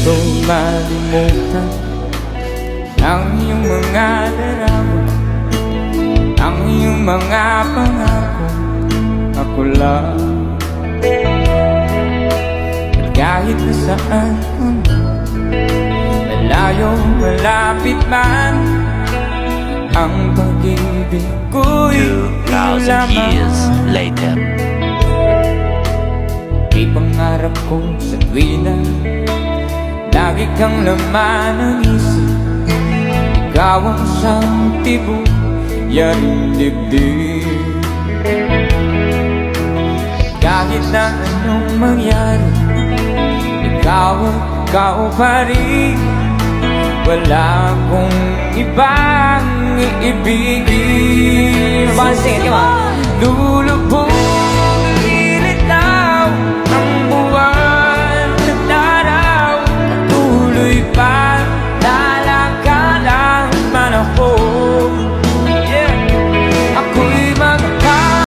gusto malimutan ang iyong mga larawan, ang iyong mga pangako. Ako lang, at kahit na saan man, malayo malapit man, ang pag-ibig ko'y ikaw 2,000 years lamang. later. Di pangarap ko sa tuwina, lagi kang laman ng isip. Ikaw ang siyang tibok, yaring dibdib. Kahit na anong mangyari, ikaw pa rin. Wala akong ibang iibigin. Sing it, come on. Lulubog ang ilitaw ng